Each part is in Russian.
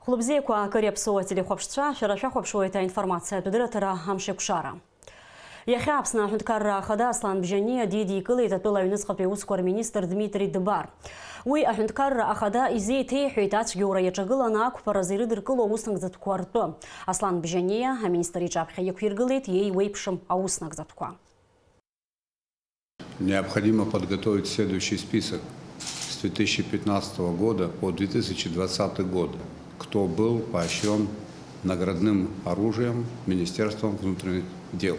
Хлопзейква Карепсова телехопшца, шараша хопшуэта информация тудыратара Амшекшара. Яхапсна Ахунткарра Ахада Аслан Бжания Диди Кылы Татула Юнесхапе Ускор министр Дмитрий Дыбар. Уи Ахунткарра Ахада Изей Тейхи Тачгюра Ячагыла Паразиридыр Кыло Уснак Заткуарто. Аслан Бжания, а министр Ичапха Яквиргылит, ей Уейпшим Ауснак Заткуа. Необходимо подготовить следующий список с 2015 года по 2020 год, кто был поощрен наградным оружием Министерством внутренних дел.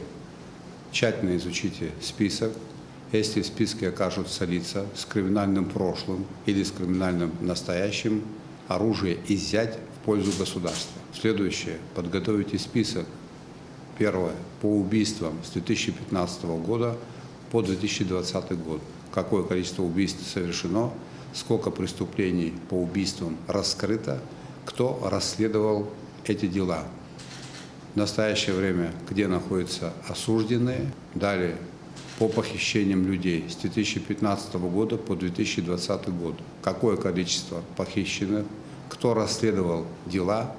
Тщательно изучите список. Если в списке окажутся лица с криминальным прошлым или с криминальным настоящим, оружие изъять в пользу государства. Следующее. Подготовите список. Первое. По убийствам с 2015 года по 2020 год. Какое количество убийств совершено, сколько преступлений по убийствам раскрыто, кто расследовал эти дела. В настоящее время, где находятся осужденные. Далее, по похищениям людей с 2015 года по 2020 год. Какое количество похищенных, кто расследовал дела,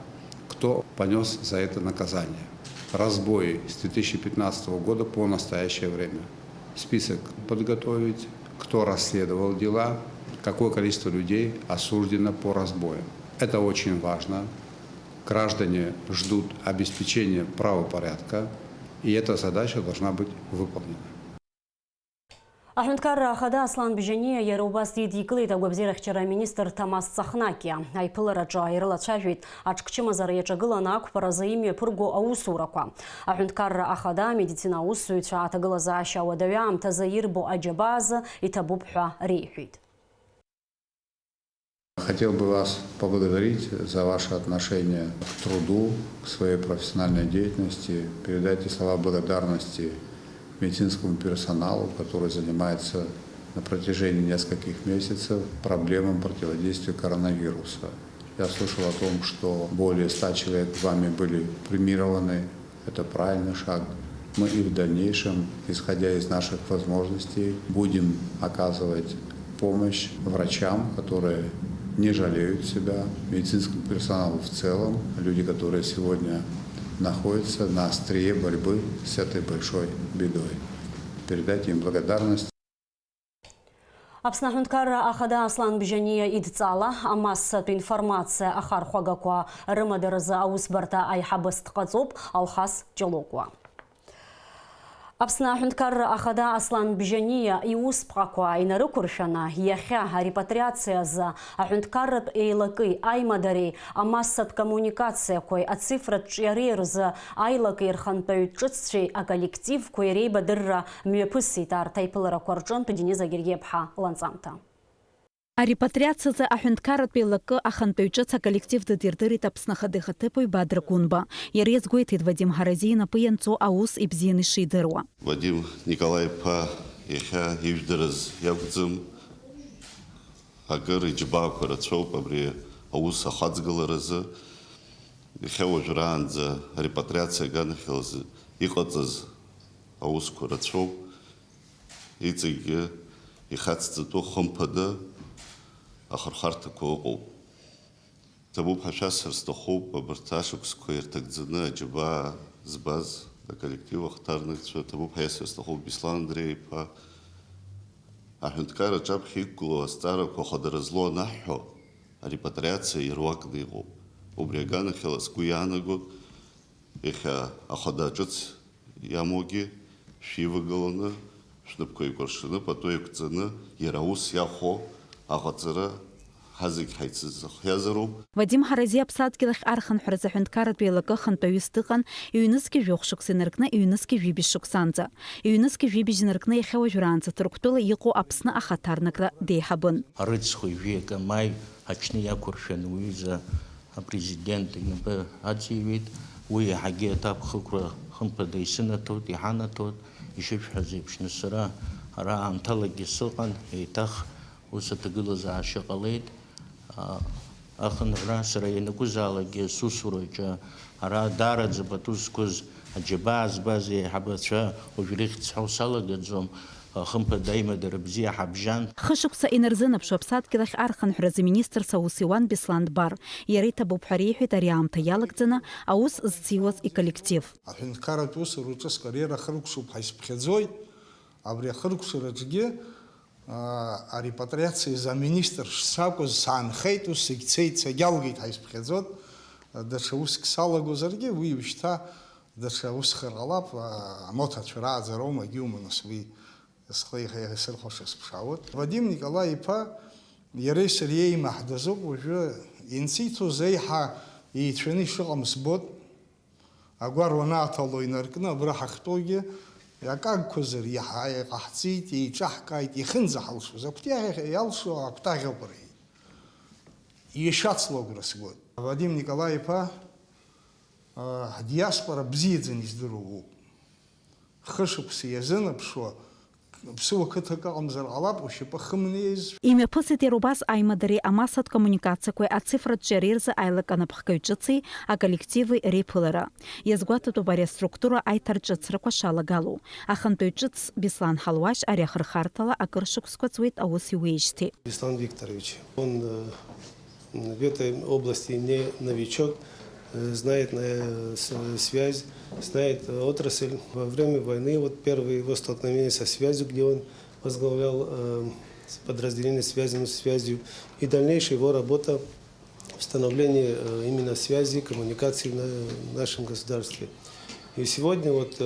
кто понес за это наказание. Разбои с 2015 года по настоящее время. Список подготовить, кто расследовал дела, какое количество людей осуждено по разбоям. Это очень важно. Граждане ждут обеспечения правопорядка, и эта задача должна быть выполнена. Ахунткарра Ахада Аслан Бжания Ярубас Диди Кылы Тагвабзир Ахчара министр Тамас Цахнакия. Айпылараджа Айрыла Чажвит Ачкчимазар Ячагылана Паразаимия Пурго Аусураква. Ахунткарра Ахада медицина Аусуича Атагылаза Шауадавям Тазаирбо Аджабаза и Табубха Рейхит. Хотел бы вас поблагодарить за ваше отношение к труду, к своей профессиональной деятельности. Передайте слова благодарности медицинскому персоналу, который занимается на протяжении нескольких месяцев проблемам противодействия коронавируса. Я слышал о том, что более 100 человек вами были премированы. Это правильный шаг. Мы и в дальнейшем, исходя из наших возможностей, будем оказывать помощь врачам, которые не жалеют себя, медицинскому персоналу в целом, люди, которые сегодня находятся на острие борьбы с этой большой бедой. Передайте им благодарность. Апснахунткарра Ахада Аслан Бжания идцала, амассату информация Ахар Хуагакуа Рымадырза Аусбарта Айхабаст Казоп Алхас Джалокуа. Апснахунткарра Ахада Аслан Бжания и Успакуа Инарукуршана Яхя репатриация за Ахунткаррат Эйлакы Аймадари амассат коммуникация кой ацифрат чьярир за Айлакы Ирханпаютчицчи а коллектив кой рейба дырра мюпыситар тайпылара кварджон Пединиза Гергебха Ланцамта. А репатриация за Ахунткаррат Эйлакы Аханпаютчица коллектив дырдырит апснахадыха тыпой Бадра Кунба. Ярез гуетит Вадим Харазина пьянцо аус и бзины шидерва. Вадим Николай Па Яхя Ивдерез Явдзым Агар Иджба Кварацов Абри аус Ахацгаларазы Яхя Ожран за репатриация Ганахилз Ихоцаз аус Кварацов Ицеге Ихаццато Хомпада Ахархарта Кого. Табу Пашасар Стохоп, Абарташук Сквер Тагдзана, Джаба, Збаз, коллектива Хтарных, Табу Паясар Стохоп, Бислан Андрей, Па Ахунткара Джаб Хикуло, Астара, Кохадаразло, Нахо, репатриация и Руакдыго. Убрягана Хелас Куянаго, Эха Ахададжац Ямоги, Шива Галана, Шнапкой Коршина, Патоек Цена, Яраус Яхо, Ахацера, Хазик Хайцез Хязару. Вадим Харази Апсадкилах Архан Хразахунткаррат Эйлакы Ханпаюстыхан, Юнески Вёхшук Синеркна, Юнески Вибишук Санза. Юнески Вибижнеркна Яхава Журанца, Труктула Ико Апсна Ахатарнакра Дейхабын. Рыцхуй века май, Ачни Якуршен Уиза, президент Инбе Адзивит, Уи Хаги Этап Хукра Ханпадейсина Тот, Ихана Тот, Ишев Хазипшна Сара, Ара Амталаги Сылкан, Эйтах, Усатагылаза Шакалейт, Ахан Расара Янакузалаги Сусураджа, Ара Дарадза Батускуз, Аджабаз Бази, Хабача, Увелихт Хаусалагадзом, хымԥада имадара бзиа ҳабжьан. Хышықәса инарзынаԥшуа Аԥсадгьыл ахь архынҳәразы министрс аус иуан Беслан Дбар. Иара иҭабуп ҳәа реиҳәеит ари аамҭа иалагӡаны аус зциуаз иколлектив. Аҳәынҭқарратә усура ҿыц кариера хыркәшоуп ҳәа исԥхьаӡоит. Абри ахыркәшараҿгьы арепатриациа заминистр шсакәыз саанхеит, ус егьцеит, сагьалгеит ҳәа исԥхьаӡоит. Даҽа уск салагозаргьы уи уажәшьҭа даҽа усхар ҟалап, амоҭацәа рааӡароума егьиума нас уи схы исырхәаша сԥшаауеит. Вадим Николаи-иԥа иареи сареи еимаҳдазоуп, уажәы инциҭоз еиҳа еицәаны ишыҟам збоит. Агәар уанааҭало инаркны абра ҳахьтәоугьы акагқәазар иҟаҳҵеит, еиҿаҳкааит, ихынӡаҳалшоз. Акәтаӷь иалшо акәтаӷьоуп рҳәеит. Ишьацло агәра сгоит. Вадим Николаи-иԥа ҳдиаспора бзиаӡаны издыруоуп. Хышықәса иазынаԥшуа ԥсыуа қыҭак ыҟамзар ҟалап, ушьапы хымнеиз. Имҩаԥысит иара убас аимадареи амассатә коммуникациақәеи ацифратә ҿиареи рзы аилак анапхгаҩ ҿыци аколлективи реиԥылара. Иазгәаҭатәуп ари аструктура аиҭарҿыцрақәа шалагало. Ахантәаҩ ҿыц Беслан Ҳалуашь ари ахырхарҭала акыр шықәсқәа ҵуеит аус иуеижьҭеи. Беслан Викторович, он в этой области не новичок, знает связь, знает отрасль. Во время войны вот первые его столкновения со связью, где он возглавлял подразделение связанное с связью, и дальнейшая его работа в становлении именно связи, коммуникации в нашем государстве. И сегодня вот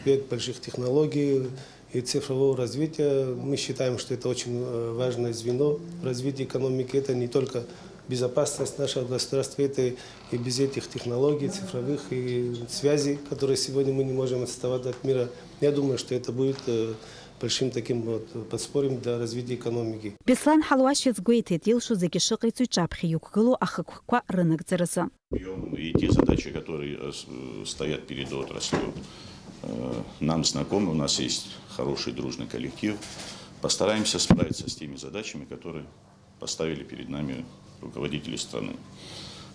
век больших технологий и цифрового развития, мы считаем, что это очень важное звено в развитии экономики. Это не только безопасность нашего государства, это и без этих технологий цифровых и связей, которые сегодня мы не можем отставать от мира. Я думаю, что это будет большим таким вот подспорьем для развития экономики. Беслан Ҳалуашь иазгәеиҭеит илшо зегьы шыҟаиҵо иҿаԥхьа иқәгылоу ахықәқәа рынагӡаразы. И те задачи, которые стоят перед отраслью, нам знакомы, у нас есть хороший дружный коллектив. Постараемся справиться с теми задачами, которые поставили перед нами руководители страны.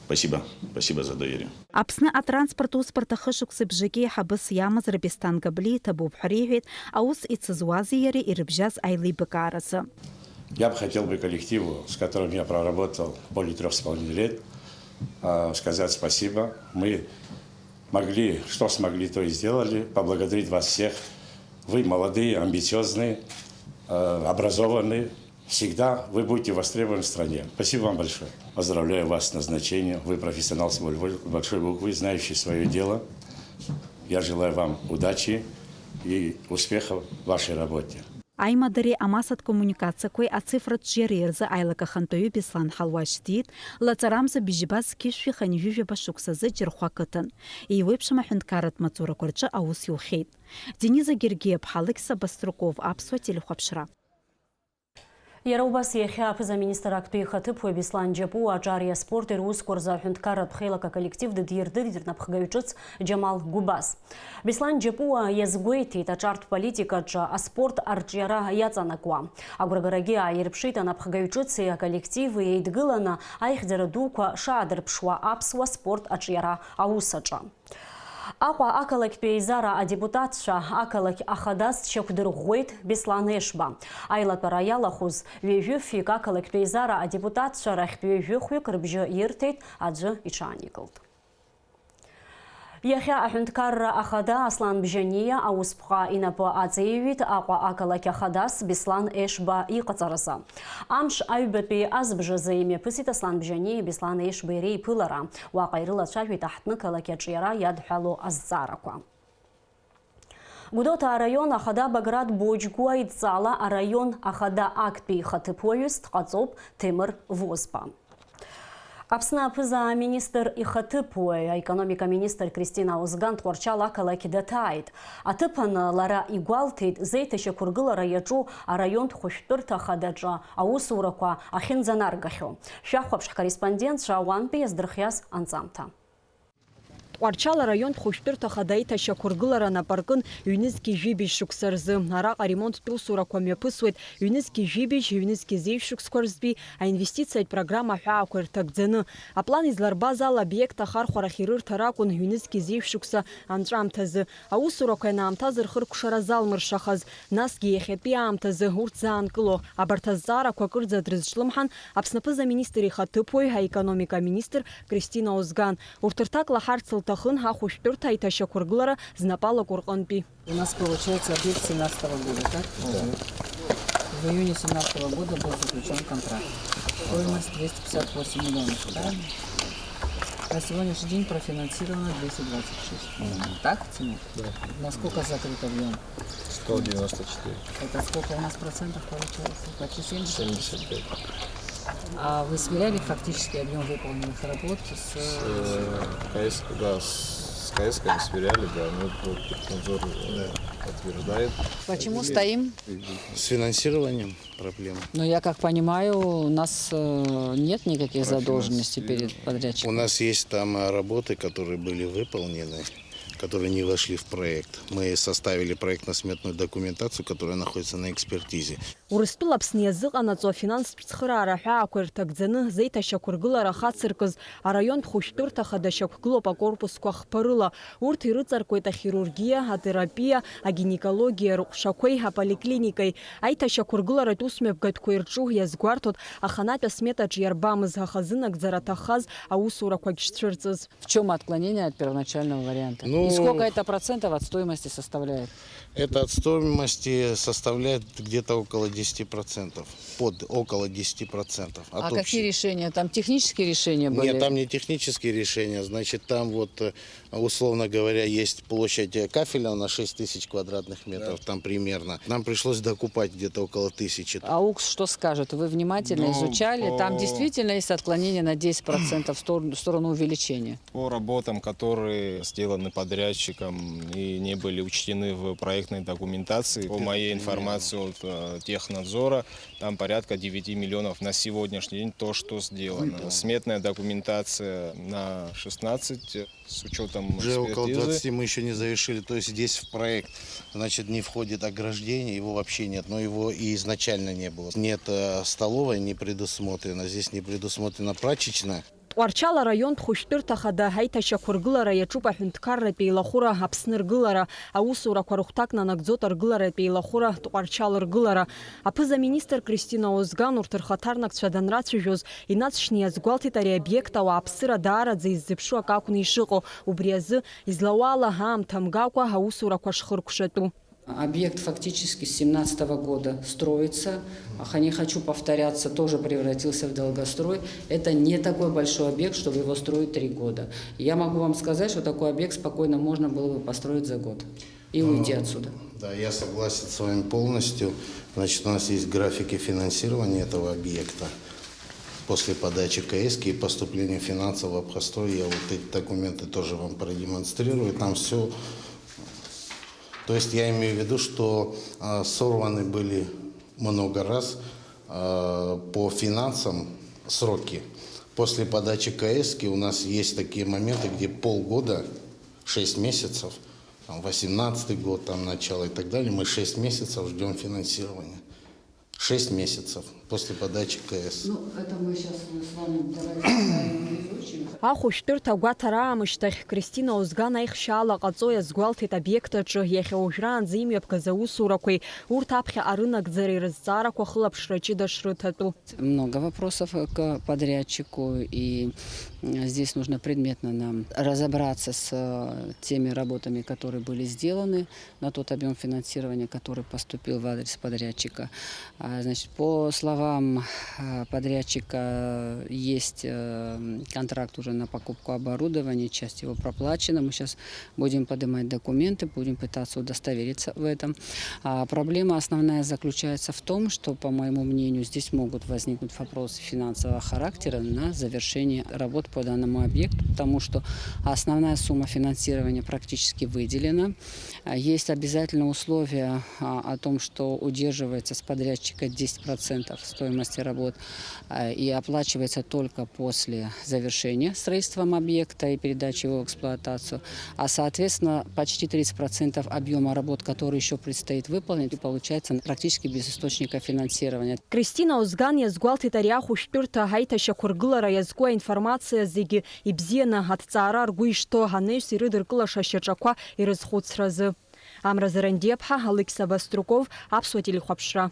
Спасибо. Спасибо за доверие. Аԥсны атранспорт усбарҭа хышықәса бжаки ҳабыс иамаз Рабистан Габли иҭабуп ҳәа реиҳәеит аус ицызуази иареи ирыбжьаз аилибакааразы. Я бы хотел коллективу, с которым я проработал более 3,5 лет, сказать спасибо. Мы могли, что смогли, то и сделали. Поблагодарить вас всех. Вы молодые, амбициозные, образованные. Всегда вы будете востребованы в стране. Спасибо вам большое. Поздравляю вас с назначением. Вы профессионал с большой буквы, знающий свое дело. Я желаю вам удачи и успехов в вашей работе. Аимадареи амассатә коммуникациақәеи ацифратә ҿиареи рзы аилак ахантәаҩы Беслан Ҳалуашь диит, лаҵарамза быжьбаз қьышәи ханҩыжәаба шықәсазы џьырхәа қыҭан. Еиуеиԥшым аҳәынҭқарратә маҵурақәа рҿы аус иухьеит. Дениза Гергиев-ԥҳа, Алықьса Баструков, Аԥсуа телехәаԥшра. Иара убас иахьа аԥыза-министр актәи ихаҭыԥуаҩ Беслан Џьапуа аҿариа аспорти русқәа рзы аҳәынҭқарратә хеилак аколлектив дидирдырит рнапхгаҩ ҿыц Џьамал Гәыбаз. Беслан Џьапуа иазгәеиҭеит аҿартә политикаҿы аспорт арҿиара иаҵанакуа. Агәрагарагьы ааирԥшит анапхгаҩ ҿыци аколлективи еидгыланы аихьӡара дуқәа шаадырԥшуа аԥсуа спорт аҿиара аусаҿы. Аҟәа ақалақьтә еизара адепутатцәа ақалақь ахадас дшьақәдырӷәӷәеит Беслан Ешба. Аилатәара иалахәыз ҩажәы-фҩык ақалақьтә еизара адепутатцәа рахьтә ҩажәы-хәҩык рыбжьы ирҭеит, аӡәы иҽааникылт. Иахьа аҳәынҭқарра ахада Аслан Бжьаниа аусԥҟа инапы аҵеиҩит Аҟәа ақалақь ахадас Беслан Ешба иҟаҵаразы. Амш аҩбатәи азбжазы имҩаԥысит Аслан Бжьаниа Беслан Ешба иреиԥылара. Уаҟа ирылацәажәеит аҳҭны қалақь аҿиара иадҳәало азҵаарақәа. Гәдоуҭаа араион ахада Баграт Боџьгәуа идҵала араион ахада актәи ихаҭыԥуаҩыс дҟаҵоуп Ҭемыр Возба. Аԥсны аԥыза-министр ихаҭыԥуаҩ аекономика министр Кристина Озган Тҟәарчал ақалақь даҭааит. Аҭыԥаны лара игәалҭеит зеиҭашьақәыргылара иаҿу араионтә хәышәтәырҭа ахадаҿы аусурақәа ахьынӡанаргахьоу. Шәахәаԥш ҳкорреспондентцәа ауантәи иаздырхиаз анҵамҭа. Тҟәарчал район хәышәтәырҭа даиҭашьа қәыргылара напаркын ҩнызқьи жәибжь шықәса рзы. Араҟа ремонттә усурақәа мҩаԥысуеит ҩнызқьи жәибжь, ҩнызқьи зеиԥш шықәсқәа рзтәи аинвестициатә программа ҳәаақәа ирҭагӡаны. Аплан изларбаз ала обиект ахархәарахь ирырҭар акәын ҩнызқьи зеиԥш шықәса анҵәамҭазы. Аусурақәа ианаамҭаз рхыркәшара залмыршахаз, насгьы иахьатәи аамҭазы урҭ заанкыло. Абарҭ азҵаарақәа кырӡа дрызҿлымҳан Аԥсны министр ихаҭыԥуаҩ, аекономика министр Кристина Озган. Урҭ рҭак лаҳарц лҭахын ҳахәышәтәырҭа аиҭашьа қәыргылара знапалақәа рҟынтәи. У нас получается объект 2017 года, так? Да. В июне 2017 года был заключен контракт. Стоимость 258 миллионов, правильно? На сегодняшний день профинансировано 226. Так, Тимур? Да. Насколько закрыт объем? 194. Это сколько у нас процентов получается? Почти 70? 75. А вы сверяли фактически объем выполненных работ с КС, да, с КС-ками сверяли, да, но надзор подтверждает. Почему стоим? С финансированием проблем. Но я как понимаю, у нас нет никаких задолженностей перед подрядчиком. У нас есть там работы, которые были выполнены, которые не вошли в проект. Мы составили проектно-сметную документацию, которая находится на экспертизе. Урыстәыла Аԥсны иазыҟанаҵо афинанстә цхыраара ҳәаақәа ирҭагӡаны зеиҭашьа қәыргылара ахацыркыз араионтә хәышәтәырҭа хада шьақәгылоуп акорпусқәа хԥарыла. Урҭ ирыҵаркуеит ахирургиа, атерапиа, агинекологиа рҟәшақәеи, аполиклиникеи. Аиҭашьа қәыргыларатә усмҩаԥгатәқәа ирҿу иазгәарҭоит аханатә асметаҿ иарбамыз, аха зынагӡара аҭаххаз аусурақәагь шцәырҵыз. В чем отклонение от первоначального варианта? И сколько это процентов от стоимости составляет? Это от стоимости составляет где-то около 10%. Около 10%. А какие решения? Там технические решения были? Нет, там не технические решения. Значит, там вот, условно говоря, есть площадь кафеля на 6 тысяч квадратных метров, да. Там примерно. Нам пришлось докупать где-то около 1000. А УКС что скажет? Вы внимательно изучали? Там действительно есть отклонение на 10% в сторону увеличения? По работам, которые сделаны подрядчиком и не были учтены в проектной документации, по моей информации от технадзора, там порядка 9 миллионов на сегодняшний день то, что сделано. Сметная документация на 16 с учетом уже экспертизы. Около 20 мы еще не завершили. То есть здесь в проект, значит, не входит ограждение, его вообще нет, но его и изначально не было. Нет столовой, не предусмотрено, здесь не предусмотрена прачечная. Тҟәарчал араионтә хәышәтәырҭа хада аиҭашьа қәыргылара иаҿуп аҳәынҭқарратә еилахәыра Аԥсны ргылара, аусурақәа рыхәҭак нанагӡоит аргыларатә еилахәыра Тҟәарчал ргылара. Аԥыза-министр Кристина Озган урҭ рхаҭарнакцәа данрацәажәоз инацшьны иазгәалҭеит ари абиект ауааԥсыра даараӡа иззыԥшу ак акәны ишыҟоу, убри азы излауа ала аамҭа мгакәа аусурақәа шхыркәшатәу. Объект фактически с 2017 года строится. Не хочу повторяться, тоже превратился в долгострой. Это не такой большой объект, чтобы его строить 3 года. Я могу вам сказать, что такой объект спокойно можно было бы построить за год и уйти отсюда. Да, я согласен с вами полностью. Значит, у нас есть графики финансирования этого объекта. После подачи КС и поступления финансов в обхозстрой, я вот эти документы тоже вам продемонстрирую. Там все... То есть я имею в виду, что сорваны были много раз по финансам сроки. После подачи КС у нас есть такие моменты, где полгода, 6 месяцев, 18-й год, там начало и так далее, мы 6 месяцев ждем финансирования. 6 месяцев после подачи КС. Ну, это мы сейчас с вами давайте изучим. Ахәышәтәырҭа агәаҭара аамышьҭахь Кристина Озган аихшьаала ҟаҵо иазгәалҭеит обиект аҿы иахьа уажәраанӡа имҩаԥгаз аусурақәеи урҭ аԥхьаҟа рынагӡара ирызҵаарақәа хылаԥшра ҷыда шрыҭатәу. Много вопросов к подрядчику, и здесь нужно предметно нам разобраться с теми работами, которые были сделаны на тот объем финансирования, который поступил в адрес подрядчика. Значит, по словам подрядчика, есть контракт уже на покупку оборудования, часть его проплачена. Мы сейчас будем поднимать документы, будем пытаться удостовериться в этом. Проблема основная заключается в том, что, по моему мнению, здесь могут возникнуть вопросы финансового характера на завершение работ по данному объекту, потому что основная сумма финансирования практически выделена. Есть обязательное условие о том, что удерживается с подрядчика 10% стоимости работ и оплачивается только после завершения строительством объекта и передачи его в эксплуатацию. А, соответственно, почти 30% объема работ, которые еще предстоит выполнить, получается практически без источника финансирования. Кристина Озган иазгәалҭеит ари ахәышәтәырҭа ҳаиҭашьақәыргылара иазку аинформациа зегьы ибзианы аҭҵаара ргәы ишҭо ҳанаҩс ирыдыркылаша ашьаҿақәа ирызхәыцразы. Амра Зарандиаԥҳа, Алықьса Баструков, Аԥсуа телехәаԥшра.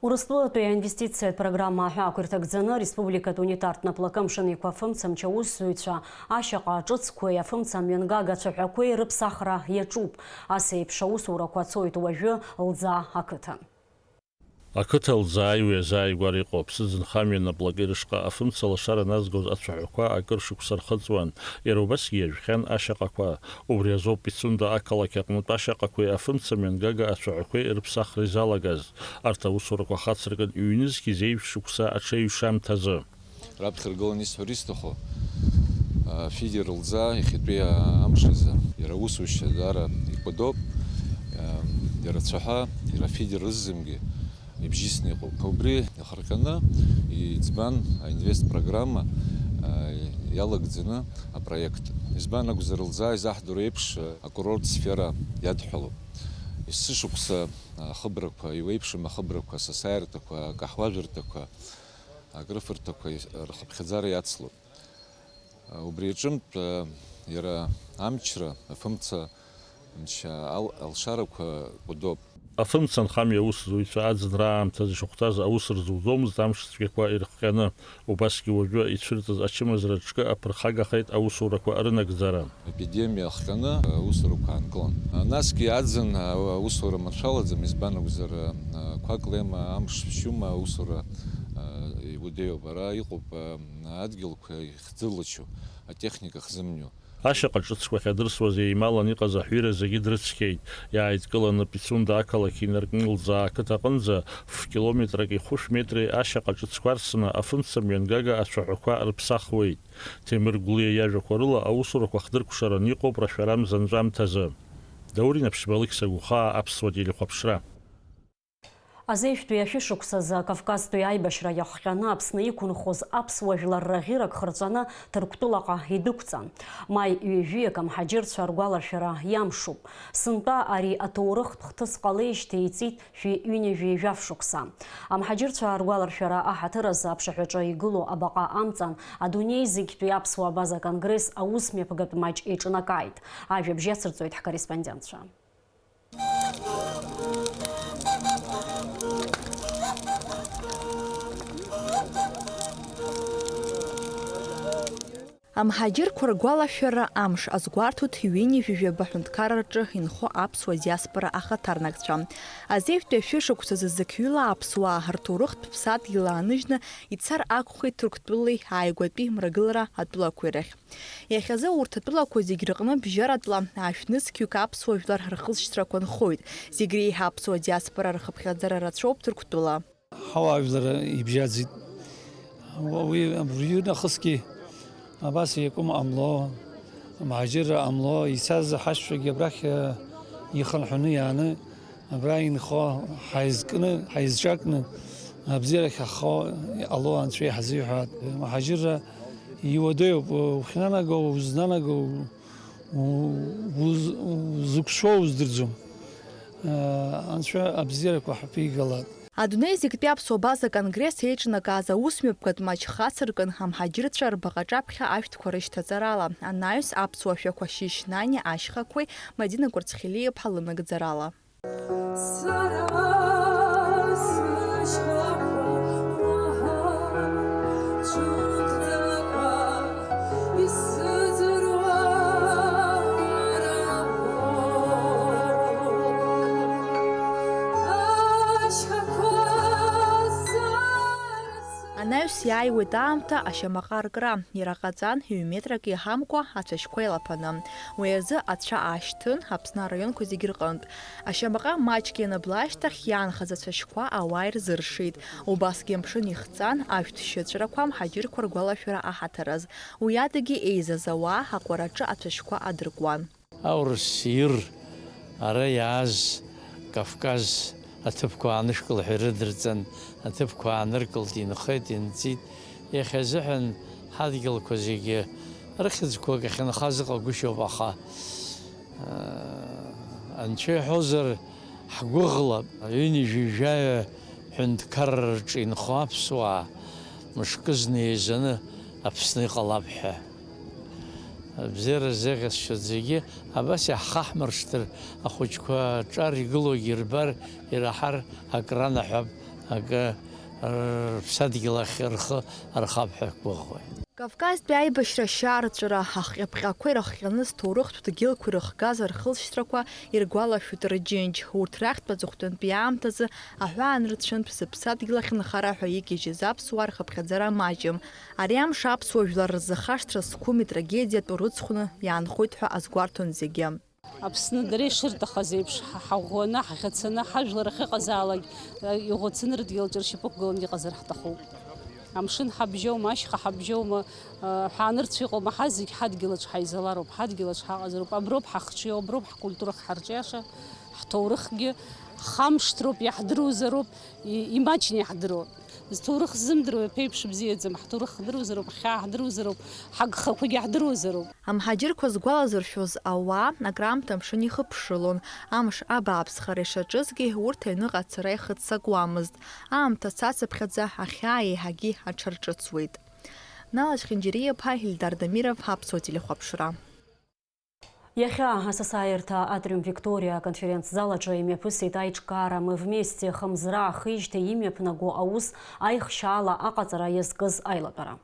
Урыстәылатәи аинвестициатә программа ҳәаақәирҭакӡаны республикатә унитартә напылакымшанеиқәа афымцамч аусзуҩцәа ашьаҟа ҿыцқәеи афымцамҩангагацәа ҳәақәеи рыԥсахра иаҿуп. Ас еиԥш аусурақәа цоит уажәы Лӡаа ақыҭа. Ақыҭа Лӡаа иҩазааигәара иҟоуп. Сыӡынхамҩа напылак ирышҟа афымца лашара назгоз ацәаҳәақәа акыр шықәса рхыҵуан. Иара убасгьы иажәхьан ашьаҟақәа. Убри азоуп Пицунда ақалақь аҟнытә ашьаҟақәеи афымцамҩангаga ацәаҳәақәеи рыԥсахра изалагаз. Арҭ аусурақәа хацыркын иҩнызқьиз еиԥш шықәса аҽеиҩшамҭазы. Раԥхьа ргыланы исҳәар исҭаху Фидер Лӡаа иахьатәи амш азы иара аусушьа даара икәадоуп. Иара ацәаҳа, иара Фидер рыззымгьы ибжьысны иҟоуп. Убри иахарҟьаны иӡбан аинвест-программа иалагӡаны апроект. Избан акәзар Лӡаа изаҳдыру еиԥш акурорт сфера иадҳәалоуп. Есышықәса ахыбрақәа, иуеиԥшым ахыбрақәа, асасааирҭақәа, акаҳуажәырҭақәа, акрыфырҭақәа рхыԥхьаӡара иацлоуп. Убри аҿынтә иара амчра, афымцамч алшарақәа кәадоуп. Афымца анхамҩа аусзуҩцәа аӡынра аамҭазы ишахәҭаз аус рзуӡомызт амш цәгьақәа ирыхҟьаны. Убасгьы уажәы ицәырҵыз ачымазара ҿкы аԥырхагахеит аусурақәа рынагӡара. Епидемиа ахҟьаны аусурақәа аанкылан. Насгьы аӡын аусура маршәалаӡам, избан акәзар қәак лема, амш шәшьума аусура иудеиуп. Ара иҟоуп адгьылқәа ихӡылачу, атехника хзымню. Ашьаҟа ҿыцқәа ахьадырсуаз еималан иҟаз аҳәира зегьы дрыцқьеит. Иааидкыланы Пицунда ақалақь инаркны Лӡаа ақыҭа аҟынӡа ф-километрак ихәышә метри ашьаҟа ҿыцқәа рсны афымцамҩангага ацәаҳәақәа рыԥсахуеит. Ҭемыр Гәлиа иажәақәа рыла аусурақәа хдыркәшаран иҟоуп рашәара мзанҵәамҭазы. Даурин Аԥшьба, Алықьса Гухаа, Аԥсуа телехәаԥшра. Азеиԥштәи ашәышықәсазы Кавказтәи аибашьра иахҟьаны Аԥсны иқәынхоз аԥсуа жәлар раӷьырак хырҵәаны Ҭырқәтәылаҟа идәықәҵан. Маи ҩажәиак амҳаџьырцәа ргәаларшәара иамшуп. Сынтәа ари аҭоурыхтә хҭыс ҟалеижьҭеи иҵит шәи-ҩынҩажәи жәаф-шықәса. Амҳаџьырцәа ргәаларшәара аҳаҭыразы аԥшаҳәаҿы игылоу абаҟа амҵан адунеи зегьтәи аԥсуа база конгресс аусмҩаԥгатә маҷ еиҿынакааит. Ажәабжь иацырҵоит ҳкорреспондентцәа. Амҳаџьырқәа ргәалашәара амш азгәарҭоит ҩынҩажәи абаҳәынҭқарраҿы инхо аԥсуа диаспора ахаҭарнакцәа. Азеиԥштәи ашәышықәсазы зықьҩыла аԥсуаа рҭоурыхтә ԥсадгьыл ааныжьны ицар акәхеит Ҭырқәтәылеи ааигәатәи мрагылара атәылақәеи рахь. Иахьазы урҭ атәылақәа зегь рҟны бжьаратәла ашәнызқьҩык аԥсуа жәлар рхызшьҭрақәа нхоит. Зегь реиҳа аԥсуа диаспора рхыԥхьаӡара рацәоуп Ҭырқәтәыла. Ҳауаажәлар ибжьаӡит. Уи абыржәы Абас иакәым ҟамло, амҳаџьырра ҟамло, ицаз ҳашәагьы абрахь ихынҳәны иааны, абра инхо ҳаизкны, ҳаизҿакны, абзиарахь ҳахо иҟало Анцәа иҳазиҳәаат. Амҳаџьырра иуадаҩуп, ухьнанаго, узнанаго, узықәшәо уздырӡом. Анцәа абзиарақәа ҳаԥигалап. Адунеи зегьтәи аԥсуа база конгресс еиҿнакааз аусмҩаԥгатә маҷ хацыркын амҳаџьырцәа рбаҟаҿаԥхьа ашәҭқәа рышьҭаҵарала. Анаҩс аԥсуа шәақәа Шьышь Наниа ашьхақәеи Мадина Кәырцхелиаԥҳа лынагӡарала. Анаҩс иааиуеит аамҭа ашьамаҟа ркра, ираҟаҵан ҩ-метрак иаҳамкәа ацәашьқәа еилаԥаны. Уи азы ацәа аашьҭын Аԥсны араионқәа зегьы рҟынтә. Ашьамаҟа маҷк ианыбла ашьҭахь иаанхаз ацәашьқәа ауаа ирзыршеит. Убасгьы амшын ихҵан ашәҭшьыҵәрақәа амҳаџьырқәа ргәалашәара аҳаҭараз. Уи адагьы еизаз ауаа аҟәараҿы ацәашьқәа адыркуан. Аурыс ир ара иааз Кавказ аҭыԥқәа аанышкыл ҳәа ирыдырҵан, аҭыԥқәа ааныркылт, инхеит, инҵит. Иахьа азыҳәан ҳадгьылқәа зегьы рыхьӡқәак ахьынхаз ыҟагәышьоуп, аха анцәа иҳәозар ҳгәыӷлап. Ҩынҩажәижәаҩа ҳәынҭқарра рҿы инхо аԥсуаа мышкы зны еизаны Аԥсны иҟалап ҳәа. Абзиара зеӷьасшьо зегьы абас иаҳхаҳмыршҭыр, ахәыҷқәа ҿар игылогьы ирбар, ираҳар акранаҳәап, акы рԥсадгьыл ахь рхы архап ҳәа гәыӷуеит. Кавказтәи аибашьра шьаарҵәыра ҳахҟьаԥҟьақәа ирыхҟьаны зҭоурыхтә дгьылқәа ирыхгаз рхылҵшьҭрақәа иргәалашәоит Рыџьынџь. Урҭ рахьтә аҵыхәтәантәи аамҭазы аҳәаанрыцәантә зыԥсадгьыл ахь нхара ҳәа игьежьыз аԥсуаа рхыԥхьаӡара маҷым. Ари амш аԥсуа жәлар рзы-хашҭра зқәыми трагедиатә рыцхәны иаанхоит ҳәа азгәарҭон зегьы. Аԥсны дара ишырҭахаз еиԥш ҳаӷәӷәаны, ҳаӷьацаны, ҳажәлар ахьыҟазаалак иӷәацаны рыдгьылаҿы ршьапы ықәгыланы иҟазар ҳҭахуп. Амшын ҳабжьоума, ашьха ҳабжьоума, ҳаанырцә иҟоума, ҳа зегь ҳадгьылаҿ ҳаизалароуп, ҳадгьылаҿ ҳаҟазароуп. Аброуп ҳахҿиоу, аброуп ҳкультура ҳарҿиаша, ҳҭоурыхгьы ҳамшҭроуп, иаҳдыруазароуп, имаҷны иаҳдыруа. Зҭоурых ззымдыруа ԥеиԥш бзиаӡам, ҳҭоурых хдыруазароуп, ҳхьаа ҳдыруазароуп, ҳагхақәагьы ҳдыруазароуп. Амҳаџьырқәа згәалазыршәоз ауаа акраамҭа амшын ихыԥшылон. Амш абааԥсхара ишаҿызгьы урҭ аҩныҟа ацара ихыццакуамызт. Аамҭа цацыԥхьаӡа ахьаа еиҳагьы аҽарҿыцуеит. Налаџь Хинџьериаԥа, Ильдар Дамиров, Аԥсуа телехәаԥшра. Иахьа асасааирҭа атриум Виктория конференц-залаҿы имҩаԥысит аиҿкаара мы вместе хымзра ахижьҭеи имҩаԥнаго аус аихшьаала аҟаҵара иазкыз аилатәара.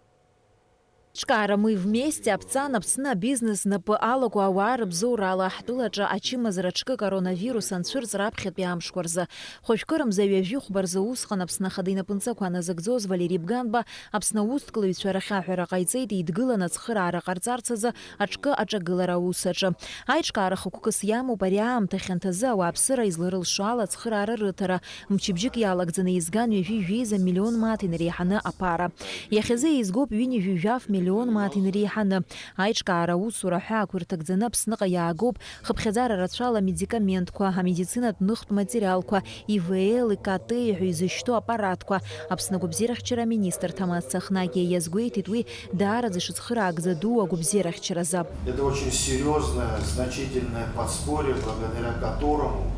Ҿкаара мы вместе Аԥҵан Аԥсны бизнес напы алаго ауаа рыбзоурала ҳтәылаҿы ачымазара ҿкы коронавирус анцәырҵ раԥхьатәи амшқәа рзы. Хәажәкырымза ҩажәихәба рзы усҟан Аԥсны Ахада инапынҵақәа назыгӡоз Валери Бганба Аԥсны аусҭкылаҩцәа рахьаҳәара ҟаиҵеит идгыланы ацхыраара ҟарҵарц азы аҿкы аҿагылара аусаҿы. Аиҿкаара хықәкыс иамоуп ари аамҭа хьанҭазы ауааԥсыра изларылшо ала ацхыраара рыҭара. Мчыбжьык иалагӡаны изган ҩажәижәеиза миллион мааҭ инреиҳаны аԥара. Иахьазы еизгоуп ҩынҩажәижәаф миллион мааҭ инреиҳаны. Аиҿкаара аусура ҳәаақәа ирҭагӡаны Аԥсныҟа иаагоуп хыԥхьаӡара рацәала амедикаментқәа, амедицинатә ныхтә материалқәа, ИВЛ, ИКТ ҳәа изышьҭоу аппаратқәа. Аԥсны агәабзиарахьчара министр Ҭамаз Цахнагиа иазгәеиҭеит уи даараӡа ишыцхыраагӡа ду агәабзиарахьчаразы. Это очень серьезное, значительное подспорье, благодаря которому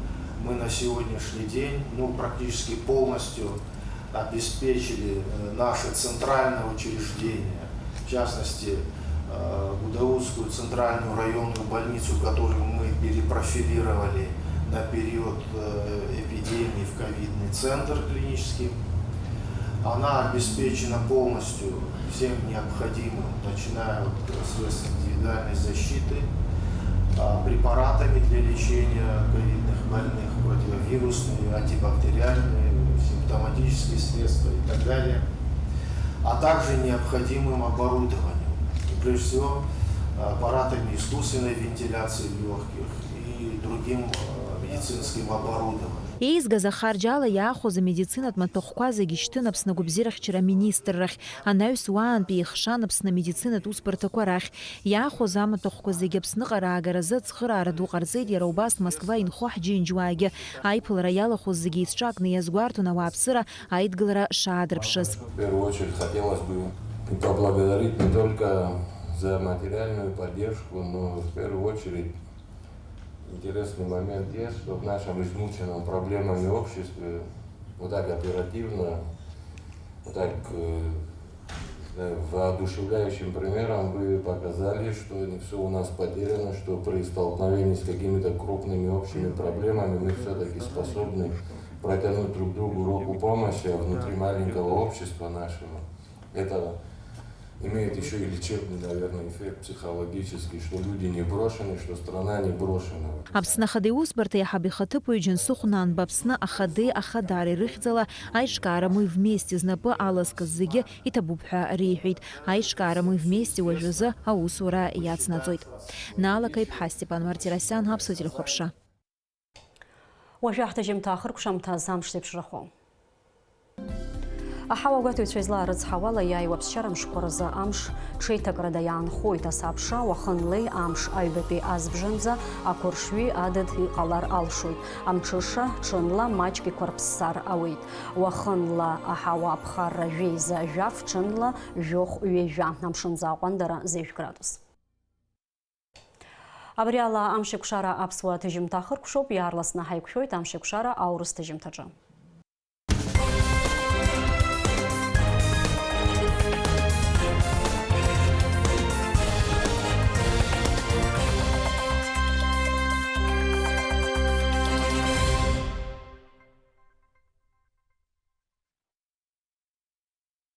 мы на сегодняшний день практически полностью обеспечили наши центральные учреждения, в частности, Гудаутскую центральную районную больницу, которую мы перепрофилировали на период эпидемии в ковидный центр клинический. Она обеспечена полностью всем необходимым, начиная от средств индивидуальной защиты, препаратами для лечения ковидных больных, противовирусные, антибактериальные, симптоматические средства и так далее, а также необходимым оборудованием, прежде всего аппаратами искусственной вентиляции легких и другим медицинским оборудованием. Еизгаз ахарџьала иаахәоз амедицинатә маҭәахәқәа зегьы ишьҭын Аԥсны агәабзиарахьчара аминистр рахь, анаҩс уаантәи ихшан Аԥсны амедицинатә усбарҭақәа рахь. Иаахәоз амаҭәахәқәа зегьы Аԥсныҟа раагаразы ацхыраара ду ҟарҵеит иара убас Москва инхо ҳџьынџьуаагьы. Аиԥылара иалахәоз зегьы еицҿакны иазгәарҭон ауааԥсыра аидгылара шаадырԥшыз. В первую очередь хотелось бы поблагодарить не только за материальную поддержку, но в первую очередь интересный момент есть, что в нашем измученном проблемами обществе вот так оперативно, вот так воодушевляющим примером вы показали, что не все у нас потеряно, что при столкновении с какими-то крупными общими проблемами мы все-таки способны протянуть друг другу руку помощи, а внутри маленького общества нашего это имеет еще и лечебный, наверное, эффект психологический, что люди не брошены, что страна не брошена. Аԥсны Ахада иусбарҭа иаҳаб ихаҭыԥуаҩ Џьансыхә Нанба Аԥсны Ахадеи Ахадареи рыхьӡала аиҿкаара мы вместе знапы алазкыз зегьы иҭабуп ҳәа реиҳәеит. Аиҿкаара мы вместе уажәазы аусура иацнаҵоит. Наалакаиԥҳа Степан Мартиросиан, Аԥсуа телехәаԥшра. Уажәы ҳҭаҷымҭа ахыркәшамҭаз амш зеиԥшрахо. Аҳауа гәаҭоҩцәа излаарыцҳауала иааиуа аԥсшьара мшқәа рзы амш ҽеиҭакрада иаанхоит асабша уахынлеи амш аҩбатәи азбжанӡа ақәыршҩи адыд иҟалар алшоит. Амҽыша ҽынла маҷк иқәарԥссар ауеит. Уахынла аҳауа аԥхарра жәеиза жәаф, ҽынла жәохә ҩежәа. Амшынӡа аҟәандара 0 градус. Абри ала амш еиқәшара аԥсуа ҭыжьымҭа хыркәшоуп, иаарласны ҳаиқәшәоит амш еиқәшара аурыс ҭыжьымҭаҿы.